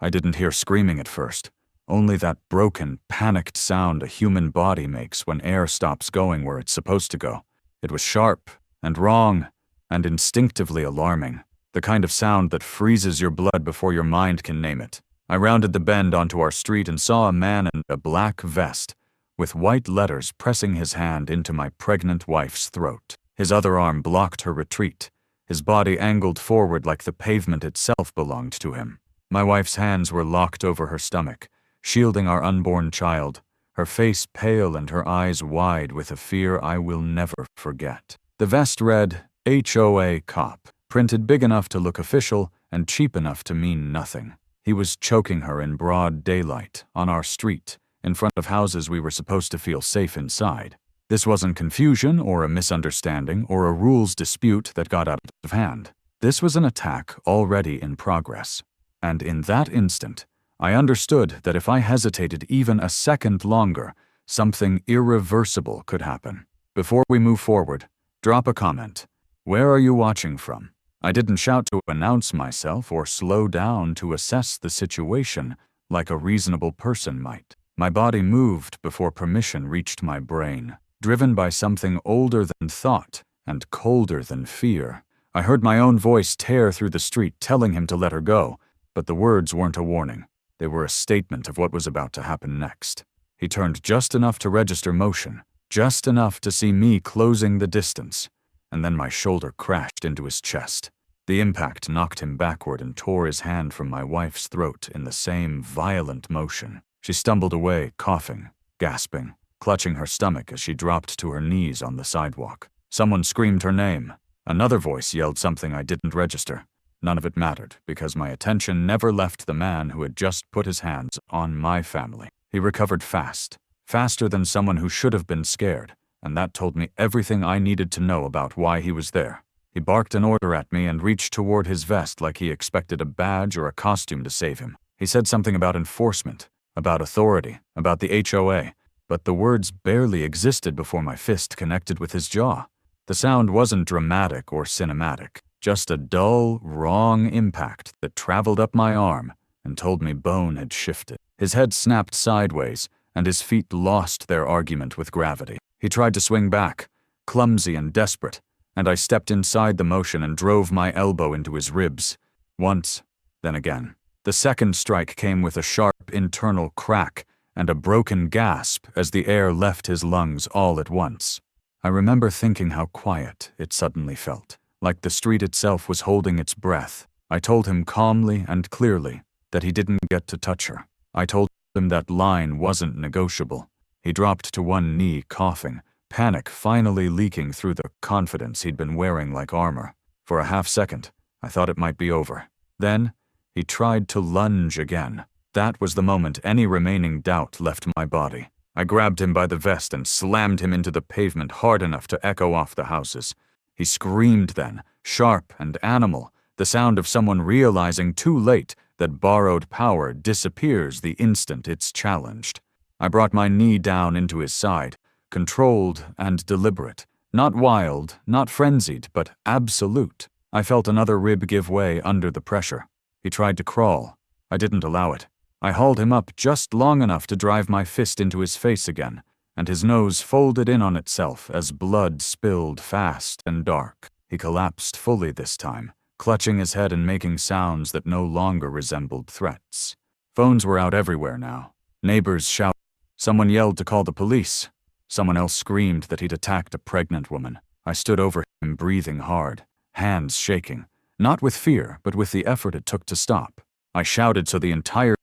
I didn't hear screaming at first, only that broken, panicked sound a human body makes when air stops going where it's supposed to go. It was sharp and wrong and instinctively alarming, the kind of sound that freezes your blood before your mind can name it. I rounded the bend onto our street and saw a man in a black vest, with white letters pressing his hand into my pregnant wife's throat. His other arm blocked her retreat, his body angled forward like the pavement itself belonged to him. My wife's hands were locked over her stomach, shielding our unborn child, her face pale and her eyes wide with a fear I will never forget. The vest read, HOA COP, printed big enough to look official and cheap enough to mean nothing. He was choking her in broad daylight, on our street, in front of houses we were supposed to feel safe inside. This wasn't confusion or a misunderstanding or a rules dispute that got out of hand. This was an attack already in progress. And in that instant, I understood that if I hesitated even a second longer, something irreversible could happen. Before we move forward, drop a comment. Where are you watching from? I didn't shout to announce myself or slow down to assess the situation like a reasonable person might. My body moved before permission reached my brain. Driven by something older than thought and colder than fear, I heard my own voice tear through the street telling him to let her go, but the words weren't a warning. They were a statement of what was about to happen next. He turned just enough to register motion, just enough to see me closing the distance, and then my shoulder crashed into his chest. The impact knocked him backward and tore his hand from my wife's throat in the same violent motion. She stumbled away, coughing, gasping, clutching her stomach as she dropped to her knees on the sidewalk. Someone screamed her name. Another voice yelled something I didn't register. None of it mattered, because my attention never left the man who had just put his hands on my family. He recovered fast, faster than someone who should have been scared, and that told me everything I needed to know about why he was there. He barked an order at me and reached toward his vest like he expected a badge or a costume to save him. He said something about enforcement, about authority, about the HOA, but the words barely existed before my fist connected with his jaw. The sound wasn't dramatic or cinematic, just a dull, wrong impact that traveled up my arm and told me bone had shifted. His head snapped sideways, and his feet lost their argument with gravity. He tried to swing back, clumsy and desperate, and I stepped inside the motion and drove my elbow into his ribs. Once, then again. The second strike came with a sharp internal crack and a broken gasp as the air left his lungs all at once. I remember thinking how quiet it suddenly felt, like the street itself was holding its breath. I told him calmly and clearly that he didn't get to touch her. I told him that line wasn't negotiable. He dropped to one knee, coughing, panic finally leaking through the confidence he'd been wearing like armor. For a half second, I thought it might be over. Then, he tried to lunge again. That was the moment any remaining doubt left my body. I grabbed him by the vest and slammed him into the pavement hard enough to echo off the houses. He screamed then, sharp and animal, the sound of someone realizing too late that borrowed power disappears the instant it's challenged. I brought my knee down into his side, controlled and deliberate, not wild, not frenzied, but absolute. I felt another rib give way under the pressure. He tried to crawl. I didn't allow it. I hauled him up just long enough to drive my fist into his face again, and his nose folded in on itself as blood spilled fast and dark. He collapsed fully this time, clutching his head and making sounds that no longer resembled threats. Phones were out everywhere now. Neighbors shouted. Someone yelled to call the police. Someone else screamed that he'd attacked a pregnant woman. I stood over him, breathing hard, hands shaking, not with fear, but with the effort it took to stop. I shouted so the entire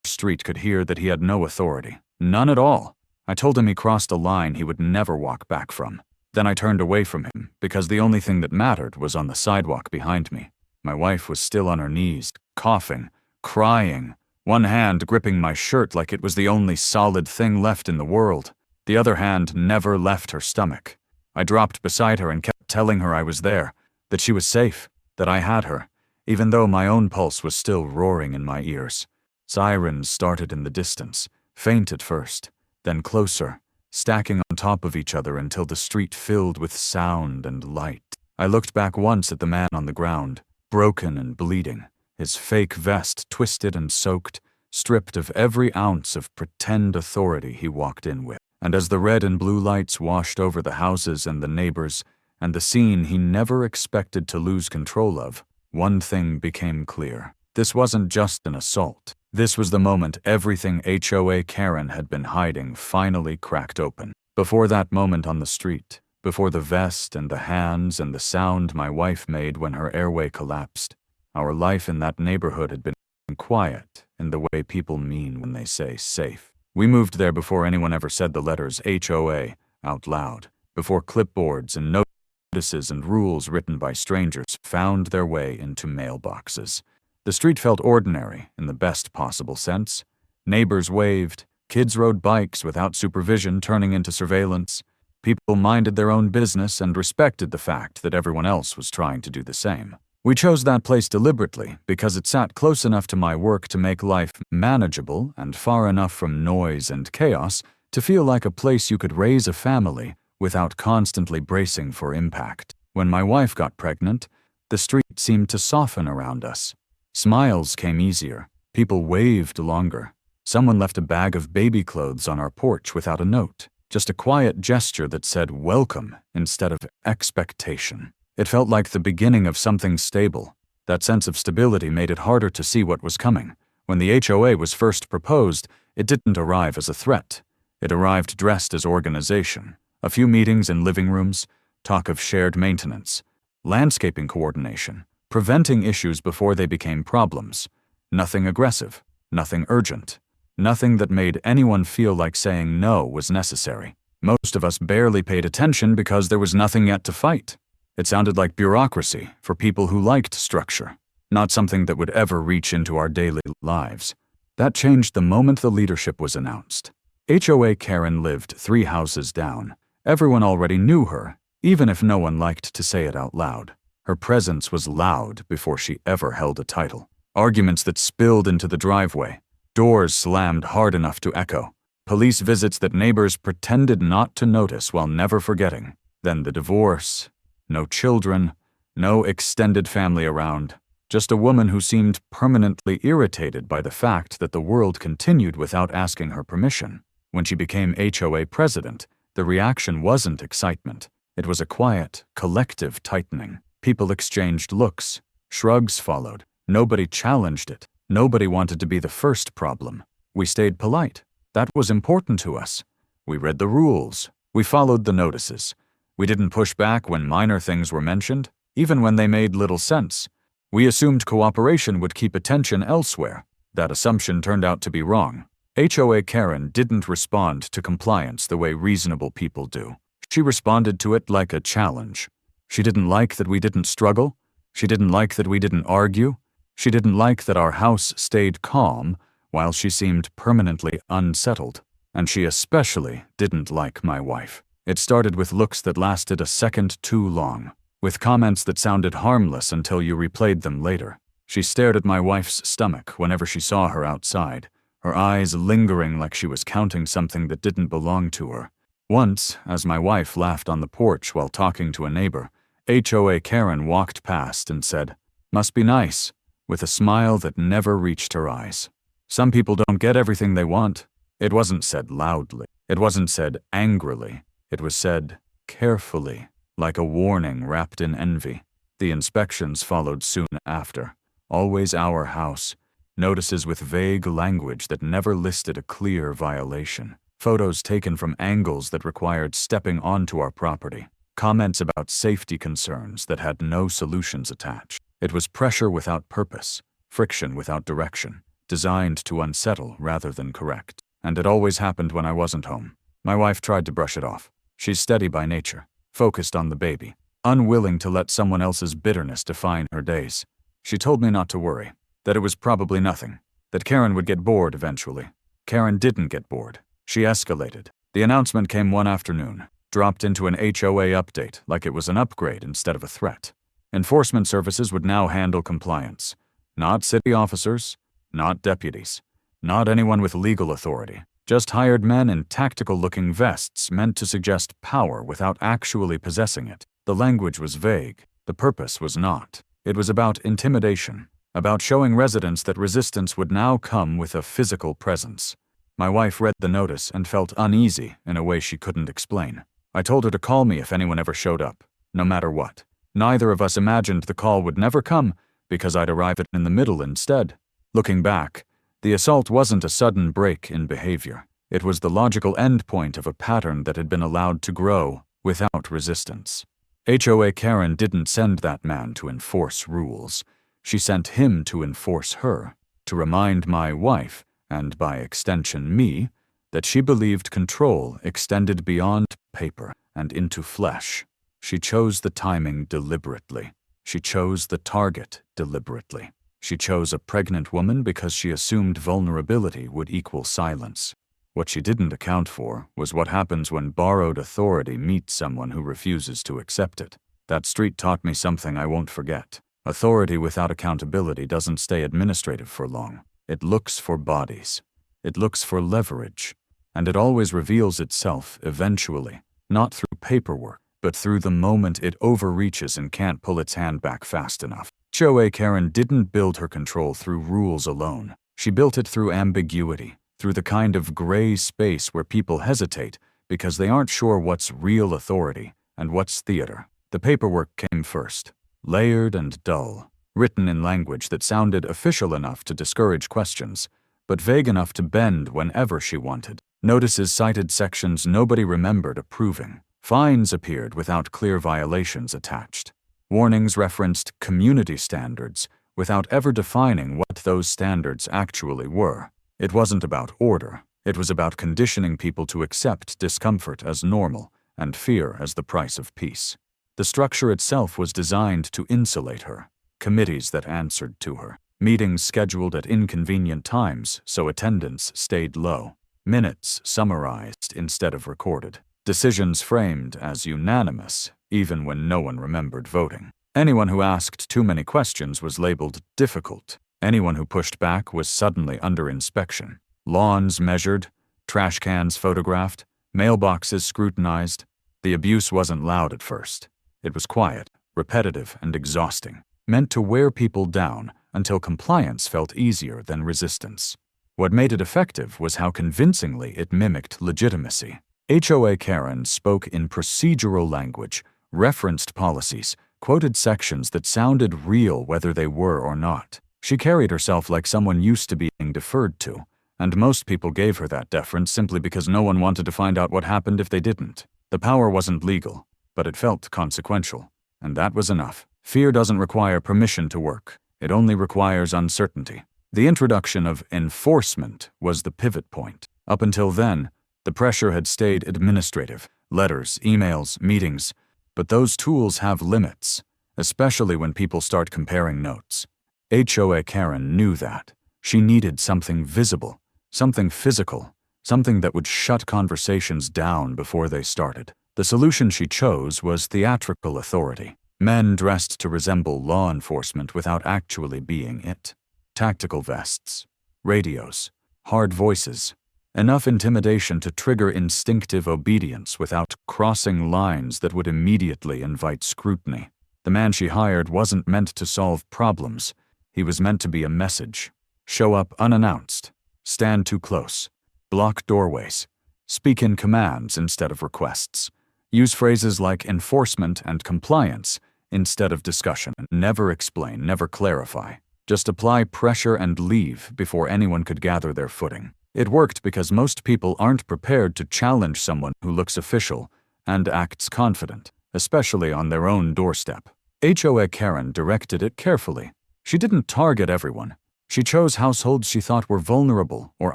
street could hear that he had no authority. None at all. I told him he crossed a line he would never walk back from. Then I turned away from him, because the only thing that mattered was on the sidewalk behind me. My wife was still on her knees, coughing, crying, one hand gripping my shirt like it was the only solid thing left in the world. The other hand never left her stomach. I dropped beside her and kept telling her I was there, that she was safe, that I had her, even though my own pulse was still roaring in my ears. Sirens started in the distance, faint at first, then closer, stacking on top of each other until the street filled with sound and light. I looked back once at the man on the ground, broken and bleeding, his fake vest twisted and soaked, stripped of every ounce of pretend authority he walked in with. And as the red and blue lights washed over the houses and the neighbors, and the scene he never expected to lose control of, one thing became clear. This wasn't just an assault. This was the moment everything HOA Karen had been hiding finally cracked open. Before that moment on the street, before the vest and the hands and the sound my wife made when her airway collapsed, our life in that neighborhood had been quiet in the way people mean when they say safe. We moved there before anyone ever said the letters HOA out loud, before clipboards and notices and rules written by strangers found their way into mailboxes. The street felt ordinary in the best possible sense. Neighbors waved, kids rode bikes without supervision turning into surveillance. People minded their own business and respected the fact that everyone else was trying to do the same. We chose that place deliberately because it sat close enough to my work to make life manageable and far enough from noise and chaos to feel like a place you could raise a family without constantly bracing for impact. When my wife got pregnant, the street seemed to soften around us. Smiles came easier. People waved longer. Someone left a bag of baby clothes on our porch without a note. Just a quiet gesture that said welcome instead of expectation. It felt like the beginning of something stable. That sense of stability made it harder to see what was coming. When the HOA was first proposed, it didn't arrive as a threat. It arrived dressed as organization. A few meetings in living rooms, talk of shared maintenance, landscaping coordination, preventing issues before they became problems. Nothing aggressive, nothing urgent, nothing that made anyone feel like saying no was necessary. Most of us barely paid attention because there was nothing yet to fight. It sounded like bureaucracy for people who liked structure, not something that would ever reach into our daily lives. That changed the moment the leadership was announced. HOA Karen lived 3 houses down. Everyone already knew her, even if no one liked to say it out loud. Her presence was loud before she ever held a title. Arguments that spilled into the driveway. Doors slammed hard enough to echo. Police visits that neighbors pretended not to notice while never forgetting. Then the divorce. No children, no extended family around. Just a woman who seemed permanently irritated by the fact that the world continued without asking her permission. When she became HOA president, the reaction wasn't excitement. It was a quiet, collective tightening. People exchanged looks. Shrugs followed. Nobody challenged it. Nobody wanted to be the first problem. We stayed polite. That was important to us. We read the rules. We followed the notices. We didn't push back when minor things were mentioned, even when they made little sense. We assumed cooperation would keep attention elsewhere. That assumption turned out to be wrong. HOA Karen didn't respond to compliance the way reasonable people do. She responded to it like a challenge. She didn't like that we didn't struggle. She didn't like that we didn't argue. She didn't like that our house stayed calm while she seemed permanently unsettled. And she especially didn't like my wife. It started with looks that lasted a second too long, with comments that sounded harmless until you replayed them later. She stared at my wife's stomach whenever she saw her outside, her eyes lingering like she was counting something that didn't belong to her. Once, as my wife laughed on the porch while talking to a neighbor, HOA Karen walked past and said, "Must be nice," with a smile that never reached her eyes. Some people don't get everything they want. It wasn't said loudly. It wasn't said angrily. It was said carefully, like a warning wrapped in envy. The inspections followed soon after. Always our house. Notices with vague language that never listed a clear violation. Photos taken from angles that required stepping onto our property. Comments about safety concerns that had no solutions attached. It was pressure without purpose, friction without direction, designed to unsettle rather than correct. And it always happened when I wasn't home. My wife tried to brush it off. She's steady by nature, focused on the baby, unwilling to let someone else's bitterness define her days. She told me not to worry, that it was probably nothing, that Karen would get bored eventually. Karen didn't get bored. She escalated. The announcement came one afternoon, dropped into an HOA update like it was an upgrade instead of a threat. Enforcement services would now handle compliance. Not city officers, not deputies, not anyone with legal authority. Just hired men in tactical-looking vests meant to suggest power without actually possessing it. The language was vague. The purpose was not. It was about intimidation, about showing residents that resistance would now come with a physical presence. My wife read the notice and felt uneasy in a way she couldn't explain. I told her to call me if anyone ever showed up, no matter what. Neither of us imagined the call would never come because I'd arrive in the middle instead. Looking back, the assault wasn't a sudden break in behavior. It was the logical endpoint of a pattern that had been allowed to grow without resistance. HOA Karen didn't send that man to enforce rules. She sent him to enforce her, to remind my wife, and by extension me, that she believed control extended beyond paper and into flesh. She chose the timing deliberately. She chose the target deliberately. She chose a pregnant woman because she assumed vulnerability would equal silence. What she didn't account for was what happens when borrowed authority meets someone who refuses to accept it. That street taught me something I won't forget. Authority without accountability doesn't stay administrative for long. It looks for bodies. It looks for leverage. And it always reveals itself eventually, not through paperwork, but through the moment it overreaches and can't pull its hand back fast enough. HOA Karen didn't build her control through rules alone. She built it through ambiguity, through the kind of gray space where people hesitate because they aren't sure what's real authority and what's theater. The paperwork came first, layered and dull, written in language that sounded official enough to discourage questions, but vague enough to bend whenever she wanted. Notices cited sections nobody remembered approving. Fines appeared without clear violations attached. Warnings referenced community standards without ever defining what those standards actually were. It wasn't about order. It was about conditioning people to accept discomfort as normal and fear as the price of peace. The structure itself was designed to insulate her. Committees that answered to her. Meetings scheduled at inconvenient times so attendance stayed low. Minutes summarized instead of recorded. Decisions framed as unanimous, even when no one remembered voting. Anyone who asked too many questions was labeled difficult. Anyone who pushed back was suddenly under inspection. Lawns measured, trash cans photographed, mailboxes scrutinized. The abuse wasn't loud at first. It was quiet, repetitive, and exhausting, meant to wear people down until compliance felt easier than resistance. What made it effective was how convincingly it mimicked legitimacy. HOA Karen spoke in procedural language, referenced policies, quoted sections that sounded real whether they were or not. She carried herself like someone used to being deferred to, and most people gave her that deference simply because no one wanted to find out what happened if they didn't. The power wasn't legal, but it felt consequential, and that was enough. Fear doesn't require permission to work. It only requires uncertainty. The introduction of enforcement was the pivot point. Up until then, the pressure had stayed administrative, letters, emails, meetings, but those tools have limits, especially when people start comparing notes. HOA Karen knew that. She needed something visible, something physical, something that would shut conversations down before they started. The solution she chose was theatrical authority. Men dressed to resemble law enforcement without actually being it. Tactical vests, radios, hard voices, enough intimidation to trigger instinctive obedience without crossing lines that would immediately invite scrutiny. The man she hired wasn't meant to solve problems. He was meant to be a message. Show up unannounced, stand too close, block doorways, speak in commands instead of requests, use phrases like enforcement and compliance instead of discussion, never explain, never clarify. Just apply pressure and leave before anyone could gather their footing. It worked because most people aren't prepared to challenge someone who looks official and acts confident, especially on their own doorstep. HOA Karen directed it carefully. She didn't target everyone. She chose households she thought were vulnerable or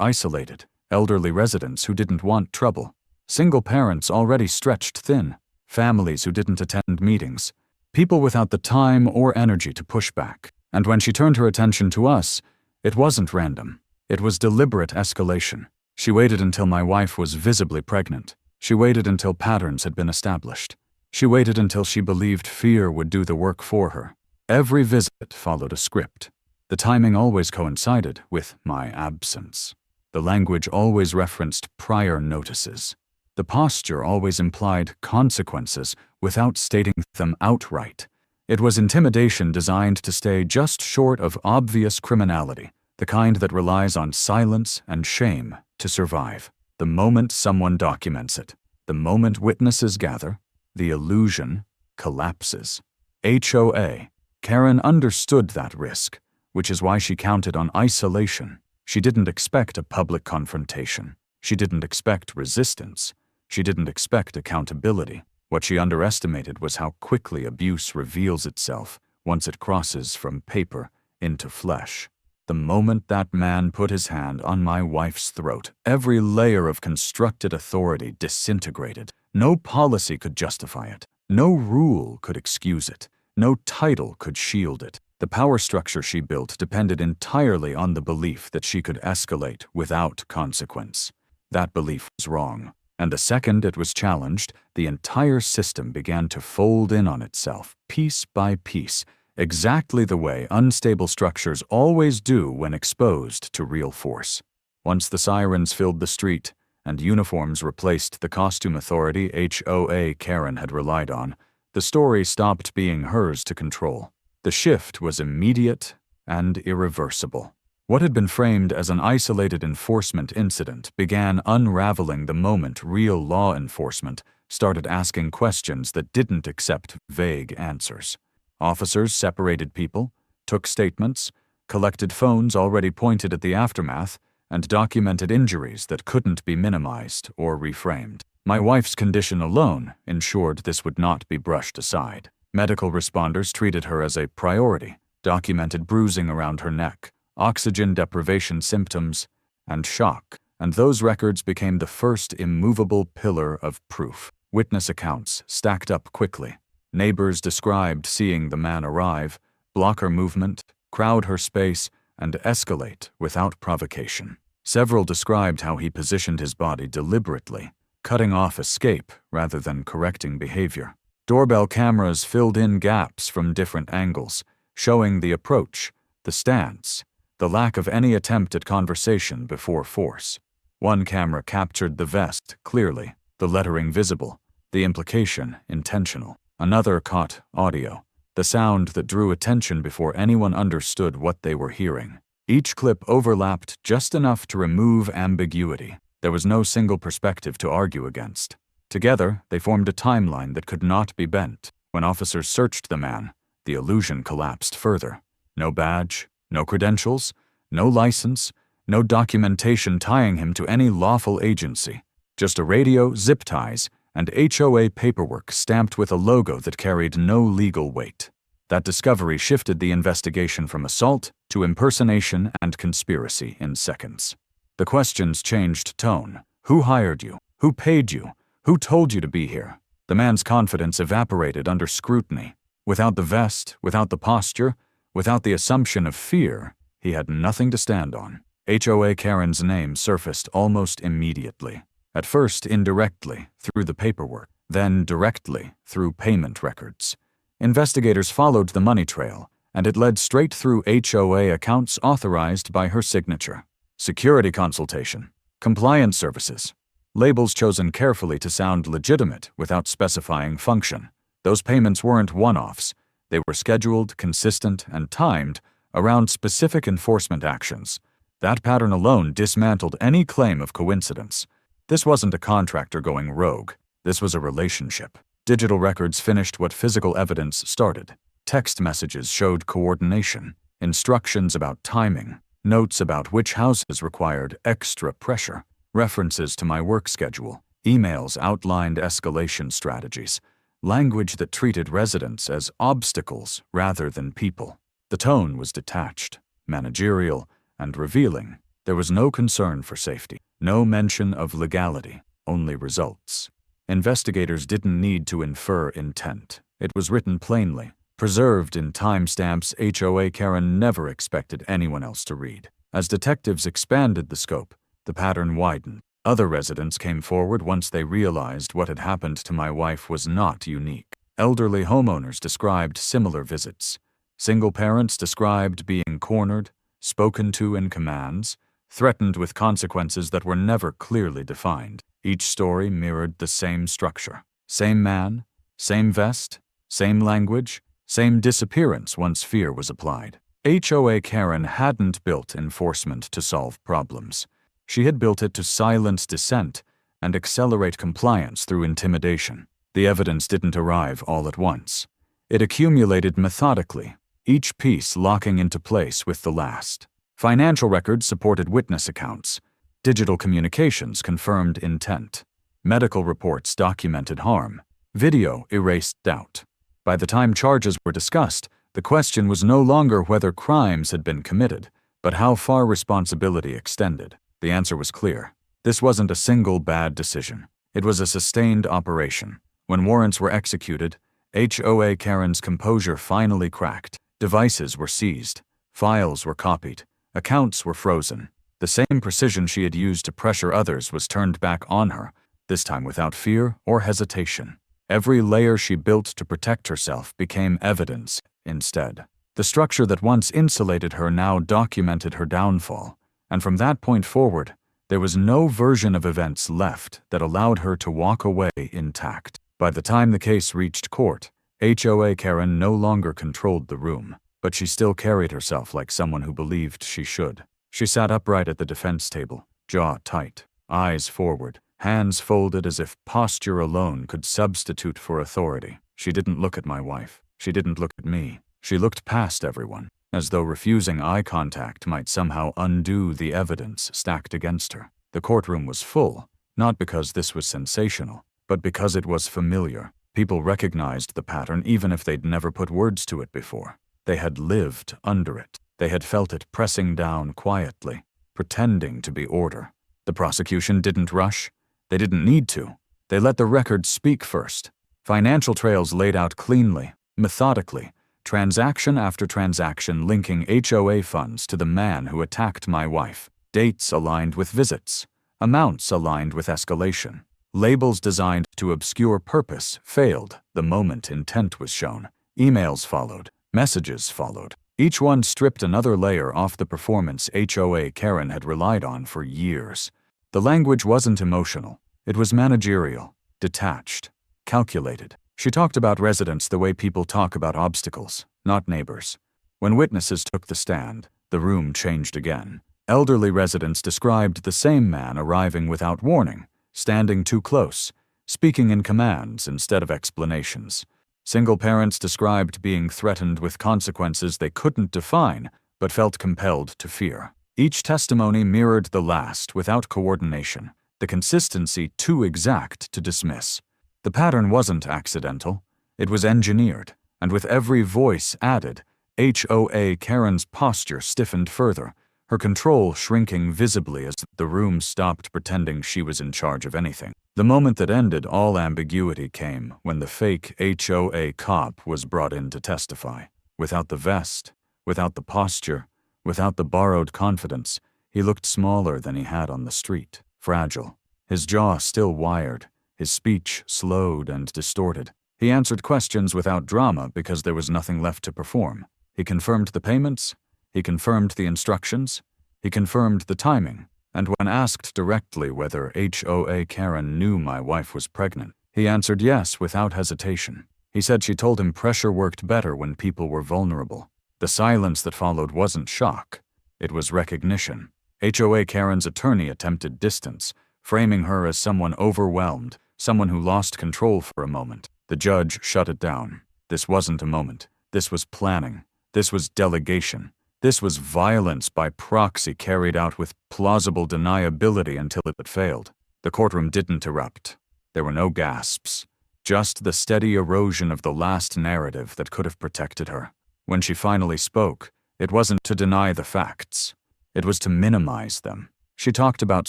isolated, elderly residents who didn't want trouble, single parents already stretched thin, families who didn't attend meetings, people without the time or energy to push back. And when she turned her attention to us, it wasn't random. It was deliberate escalation. She waited until my wife was visibly pregnant. She waited until patterns had been established. She waited until she believed fear would do the work for her. Every visit followed a script. The timing always coincided with my absence. The language always referenced prior notices. The posture always implied consequences without stating them outright. It was intimidation designed to stay just short of obvious criminality, the kind that relies on silence and shame to survive. The moment someone documents it, the moment witnesses gather, the illusion collapses. HOA Karen understood that risk, which is why she counted on isolation. She didn't expect a public confrontation. She didn't expect resistance. She didn't expect accountability. What she underestimated was how quickly abuse reveals itself once it crosses from paper into flesh. The moment that man put his hand on my wife's throat, every layer of constructed authority disintegrated. No policy could justify it. No rule could excuse it. No title could shield it. The power structure she built depended entirely on the belief that she could escalate without consequence. That belief was wrong. And the second it was challenged, the entire system began to fold in on itself, piece by piece, exactly the way unstable structures always do when exposed to real force. Once the sirens filled the street, and uniforms replaced the costume authority HOA Karen had relied on, the story stopped being hers to control. The shift was immediate and irreversible. What had been framed as an isolated enforcement incident began unraveling the moment real law enforcement started asking questions that didn't accept vague answers. Officers separated people, took statements, collected phones already pointed at the aftermath, and documented injuries that couldn't be minimized or reframed. My wife's condition alone ensured this would not be brushed aside. Medical responders treated her as a priority, documented bruising around her neck, oxygen deprivation symptoms, and shock, and those records became the first immovable pillar of proof. Witness accounts stacked up quickly. Neighbors described seeing the man arrive, block her movement, crowd her space, and escalate without provocation. Several described how he positioned his body deliberately, cutting off escape rather than correcting behavior. Doorbell cameras filled in gaps from different angles, showing the approach, the stance, the lack of any attempt at conversation before force. One camera captured the vest clearly, the lettering visible, the implication intentional. Another caught audio, the sound that drew attention before anyone understood what they were hearing. Each clip overlapped just enough to remove ambiguity. There was no single perspective to argue against. Together, they formed a timeline that could not be bent. When officers searched the man, the illusion collapsed further. No badge, no credentials, no license, no documentation tying him to any lawful agency. Just a radio, zip ties, and HOA paperwork stamped with a logo that carried no legal weight. That discovery shifted the investigation from assault to impersonation and conspiracy in seconds. The questions changed tone. Who hired you? Who paid you? Who told you to be here? The man's confidence evaporated under scrutiny. Without the vest, without the posture, without the assumption of fear, he had nothing to stand on. HOA Karen's name surfaced almost immediately. At first indirectly, through the paperwork, then directly, through payment records. Investigators followed the money trail, and it led straight through HOA accounts authorized by her signature. Security consultation, compliance services, labels chosen carefully to sound legitimate without specifying function. Those payments weren't one-offs. They were scheduled, consistent, and timed around specific enforcement actions. That pattern alone dismantled any claim of coincidence. This wasn't a contractor going rogue. This was a relationship. Digital records finished what physical evidence started. Text messages showed coordination, instructions about timing, notes about which houses required extra pressure, references to my work schedule, emails outlined escalation strategies, language that treated residents as obstacles rather than people. The tone was detached, managerial, and revealing. There was no concern for safety, no mention of legality, only results. Investigators didn't need to infer intent. It was written plainly, preserved in timestamps HOA Karen never expected anyone else to read. As detectives expanded the scope, the pattern widened. Other residents came forward once they realized what had happened to my wife was not unique. Elderly homeowners described similar visits. Single parents described being cornered, spoken to in commands, threatened with consequences that were never clearly defined. Each story mirrored the same structure. Same man, same vest, same language, Same disappearance once fear was applied. HOA Karen hadn't built enforcement to solve problems. She had built it to silence dissent and accelerate compliance through intimidation. The evidence didn't arrive all at once. It accumulated methodically, each piece locking into place with the last. Financial records supported witness accounts. Digital communications confirmed intent. Medical reports documented harm. Video erased doubt. By the time charges were discussed, the question was no longer whether crimes had been committed, but how far responsibility extended. The answer was clear. This wasn't a single bad decision. It was a sustained operation. When warrants were executed, HOA Karen's composure finally cracked. Devices were seized. Files were copied. Accounts were frozen. The same precision she had used to pressure others was turned back on her, this time without fear or hesitation. Every layer she built to protect herself became evidence instead. The structure that once insulated her now documented her downfall, and from that point forward, there was no version of events left that allowed her to walk away intact. By the time the case reached court, HOA Karen no longer controlled the room, but she still carried herself like someone who believed she should. She sat upright at the defense table, jaw tight, eyes forward, hands folded as if posture alone could substitute for authority. She didn't look at my wife. She didn't look at me. She looked past everyone, as though refusing eye contact might somehow undo the evidence stacked against her. The courtroom was full, not because this was sensational, but because it was familiar. People recognized the pattern even if they'd never put words to it before. They had lived under it. They had felt it pressing down quietly, pretending to be order. The prosecution didn't rush. They didn't need to. They let the record speak first. Financial trails laid out cleanly, methodically, transaction after transaction linking HOA funds to the man who attacked my wife. Dates aligned with visits. Amounts aligned with escalation. Labels designed to obscure purpose failed the moment intent was shown. Emails followed. Messages followed. Each one stripped another layer off the performance HOA Karen had relied on for years. The language wasn't emotional. It was managerial, detached, calculated. She talked about residents the way people talk about obstacles, not neighbors. When witnesses took the stand, the room changed again. Elderly residents described the same man arriving without warning, standing too close, speaking in commands instead of explanations. Single parents described being threatened with consequences they couldn't define, but felt compelled to fear. Each testimony mirrored the last without coordination, the consistency too exact to dismiss. The pattern wasn't accidental. It was engineered, and with every voice added, HOA Karen's posture stiffened further, her control shrinking visibly as the room stopped pretending she was in charge of anything. The moment that ended all ambiguity came when the fake HOA cop was brought in to testify. Without the vest, without the posture, without the borrowed confidence, he looked smaller than he had on the street, fragile, his jaw still wired, his speech slowed and distorted. He answered questions without drama because there was nothing left to perform. He confirmed the payments. He confirmed the instructions. He confirmed the timing. And when asked directly whether HOA Karen knew my wife was pregnant, he answered yes without hesitation. He said she told him pressure worked better when people were vulnerable. The silence that followed wasn't shock. It was recognition. HOA Karen's attorney attempted distance, framing her as someone overwhelmed, someone who lost control for a moment. The judge shut it down. This wasn't a moment. This was planning. This was delegation. This was violence by proxy carried out with plausible deniability until it failed. The courtroom didn't erupt. There were no gasps. Just the steady erosion of the last narrative that could have protected her. When she finally spoke, it wasn't to deny the facts. It was to minimize them. She talked about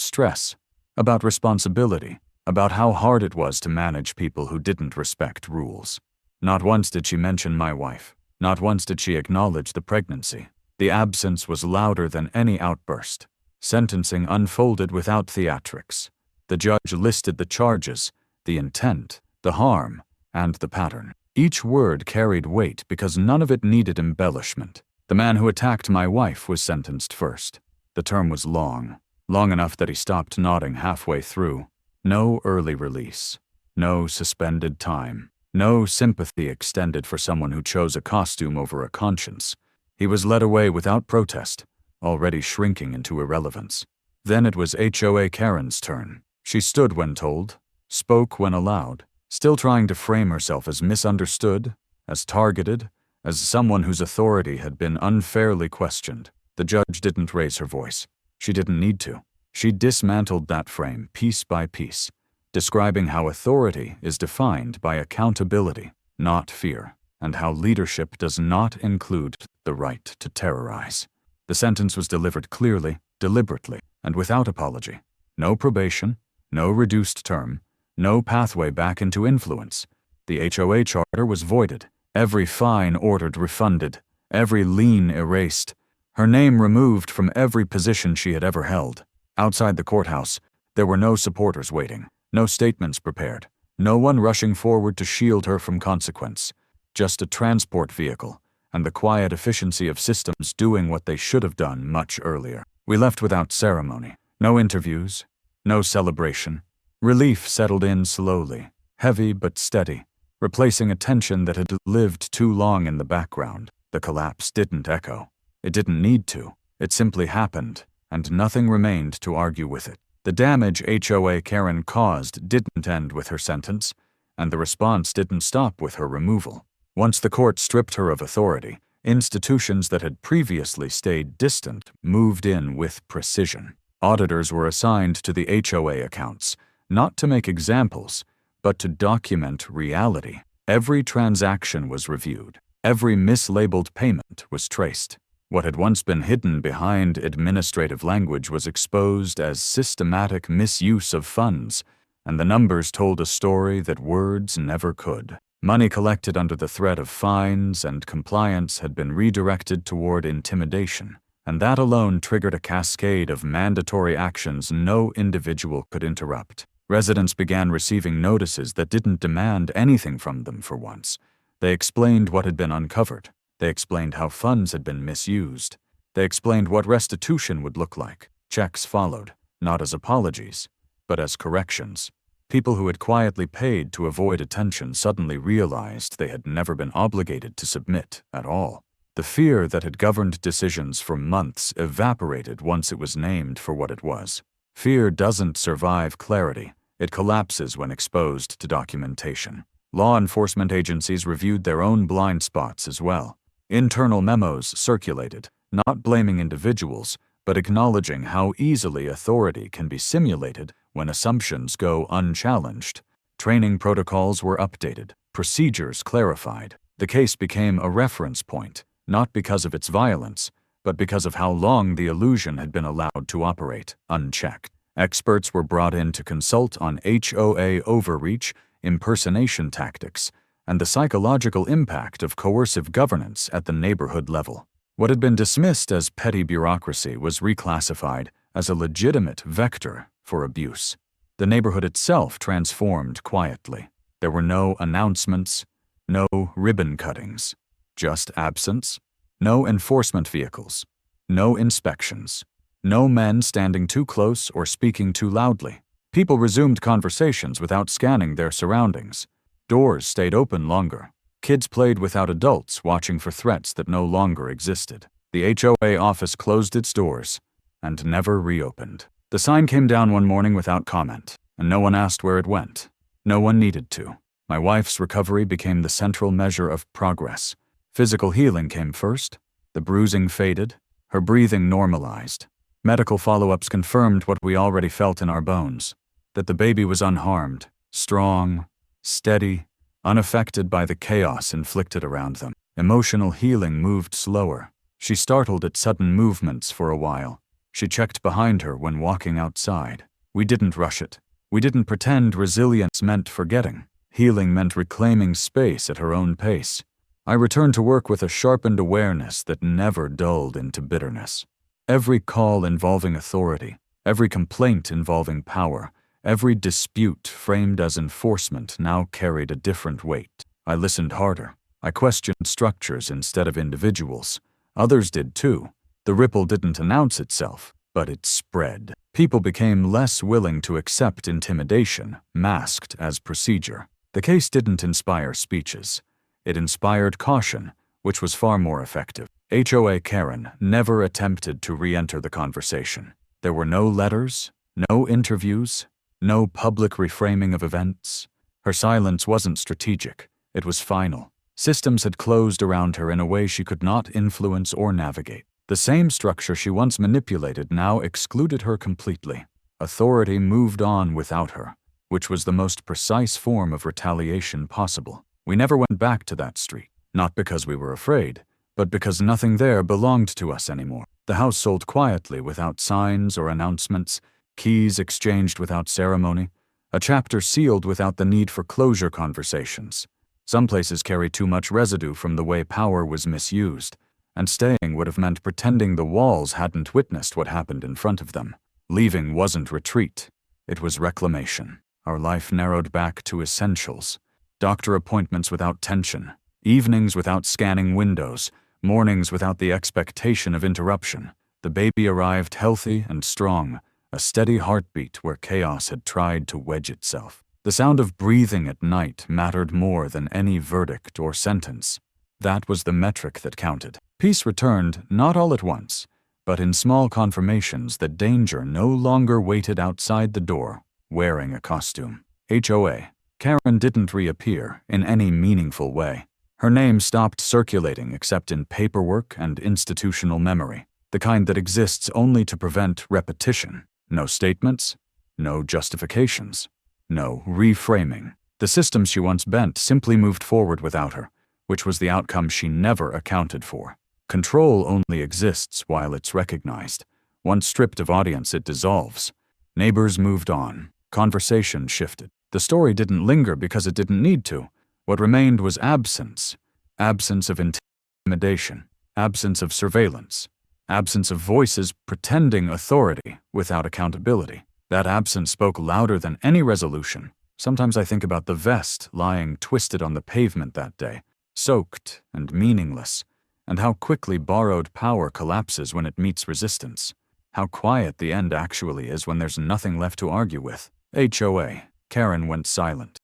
stress, about responsibility, about how hard it was to manage people who didn't respect rules. Not once did she mention my wife. Not once did she acknowledge the pregnancy. The absence was louder than any outburst. Sentencing unfolded without theatrics. The judge listed the charges, the intent, the harm, and the pattern. Each word carried weight because none of it needed embellishment. The man who attacked my wife was sentenced first. The term was long enough that he stopped nodding halfway through. No early release. No suspended time. No sympathy extended for someone who chose a costume over a conscience. He was led away without protest, already shrinking into irrelevance. Then it was HOA Karen's turn. She stood when told, spoke when allowed, still trying to frame herself as misunderstood, as targeted, as someone whose authority had been unfairly questioned. The judge didn't raise her voice. She didn't need to. She dismantled that frame piece by piece, describing how authority is defined by accountability, not fear, and how leadership does not include the right to terrorize. The sentence was delivered clearly, deliberately, and without apology. No probation, no reduced term, no pathway back into influence. The HOA charter was voided, every fine ordered refunded, every lien erased, her name removed from every position she had ever held. Outside the courthouse, there were no supporters waiting, no statements prepared, no one rushing forward to shield her from consequence. Just a transport vehicle, and the quiet efficiency of systems doing what they should have done much earlier. We left without ceremony. No interviews, no celebration. Relief settled in slowly, heavy but steady, replacing a tension that had lived too long in the background. The collapse didn't echo. It didn't need to. It simply happened, and nothing remained to argue with it. The damage HOA Karen caused didn't end with her sentence, and the response didn't stop with her removal. Once the court stripped her of authority, institutions that had previously stayed distant moved in with precision. Auditors were assigned to the HOA accounts, not to make examples, but to document reality. Every transaction was reviewed. Every mislabeled payment was traced. What had once been hidden behind administrative language was exposed as systematic misuse of funds, and the numbers told a story that words never could. Money collected under the threat of fines and compliance had been redirected toward intimidation, and that alone triggered a cascade of mandatory actions no individual could interrupt. Residents began receiving notices that didn't demand anything from them for once. They explained what had been uncovered. They explained how funds had been misused. They explained what restitution would look like. Checks followed, not as apologies, but as corrections. People who had quietly paid to avoid attention suddenly realized they had never been obligated to submit at all. The fear that had governed decisions for months evaporated once it was named for what it was. Fear doesn't survive clarity. It collapses when exposed to documentation. Law enforcement agencies reviewed their own blind spots as well. Internal memos circulated, not blaming individuals, but acknowledging how easily authority can be simulated when assumptions go unchallenged. Training protocols were updated, procedures clarified. The case became a reference point, not because of its violence, but because of how long the illusion had been allowed to operate, unchecked. Experts were brought in to consult on HOA overreach, impersonation tactics, and the psychological impact of coercive governance at the neighborhood level. What had been dismissed as petty bureaucracy was reclassified as a legitimate vector for abuse. The neighborhood itself transformed quietly. There were no announcements, no ribbon cuttings, just absence, no enforcement vehicles, no inspections, no men standing too close or speaking too loudly. People resumed conversations without scanning their surroundings. Doors stayed open longer. Kids played without adults watching for threats that no longer existed. The HOA office closed its doors and never reopened. The sign came down one morning without comment, and no one asked where it went. No one needed to. My wife's recovery became the central measure of progress. Physical healing came first. The bruising faded. Her breathing normalized. Medical follow-ups confirmed what we already felt in our bones, that the baby was unharmed, strong, steady, unaffected by the chaos inflicted around them. Emotional healing moved slower. She startled at sudden movements for a while. She checked behind her when walking outside. We didn't rush it. We didn't pretend resilience meant forgetting. Healing meant reclaiming space at her own pace. I returned to work with a sharpened awareness that never dulled into bitterness. Every call involving authority, every complaint involving power, every dispute framed as enforcement now carried a different weight. I listened harder. I questioned structures instead of individuals. Others did too. The ripple didn't announce itself, but it spread. People became less willing to accept intimidation, masked as procedure. The case didn't inspire speeches. It inspired caution, which was far more effective. HOA Karen never attempted to re-enter the conversation. There were no letters, no interviews, no public reframing of events. Her silence wasn't strategic, it was final. Systems had closed around her in a way she could not influence or navigate. The same structure she once manipulated now excluded her completely. Authority moved on without her, which was the most precise form of retaliation possible. We never went back to that street, not because we were afraid, but because nothing there belonged to us anymore. The house sold quietly without signs or announcements, keys exchanged without ceremony, a chapter sealed without the need for closure conversations. Some places carry too much residue from the way power was misused, and staying would have meant pretending the walls hadn't witnessed what happened in front of them. Leaving wasn't retreat, it was reclamation. Our life narrowed back to essentials. Doctor appointments without tension, evenings without scanning windows, mornings without the expectation of interruption. The baby arrived healthy and strong, a steady heartbeat where chaos had tried to wedge itself. The sound of breathing at night mattered more than any verdict or sentence. That was the metric that counted. Peace returned, not all at once, but in small confirmations that danger no longer waited outside the door, wearing a costume. HOA Karen didn't reappear in any meaningful way. Her name stopped circulating except in paperwork and institutional memory, the kind that exists only to prevent repetition. No statements, no justifications, no reframing. The systems she once bent simply moved forward without her, which was the outcome she never accounted for. Control only exists while it's recognized. Once stripped of audience, it dissolves. Neighbors moved on. Conversation shifted. The story didn't linger because it didn't need to. What remained was absence. Absence of intimidation. Absence of surveillance. Absence of voices pretending authority without accountability. That absence spoke louder than any resolution. Sometimes I think about the vest lying twisted on the pavement that day, soaked and meaningless, and how quickly borrowed power collapses when it meets resistance. How quiet the end actually is when there's nothing left to argue with. HOA Karen went silent.